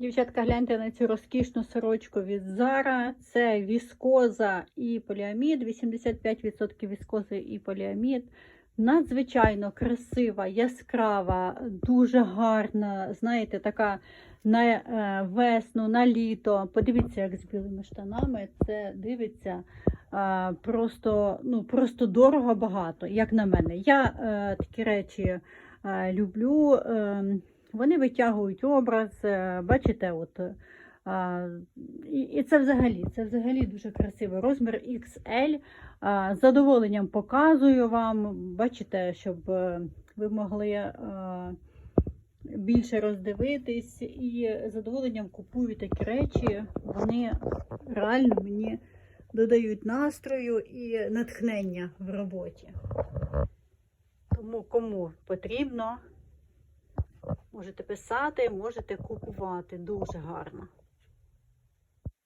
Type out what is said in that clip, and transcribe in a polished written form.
Дівчатка, гляньте на цю розкішну сорочку від Zara. Це віскоза і поліамід, 85% віскози і поліамід. Надзвичайно красива, яскрава, дуже гарна, знаєте, така на весну, на літо. Подивіться, як з білими штанами. Це дивиться просто дорого багато, як на мене. Я такі речі люблю. Вони витягують образ, бачите, і це взагалі дуже красивий розмір XL. З задоволенням показую вам, бачите, щоб ви могли більше роздивитись, і з задоволенням купую такі речі. Вони реально мені додають настрою і натхнення в роботі. Тому кому потрібно, можете писати, можете купувати. Дуже гарно.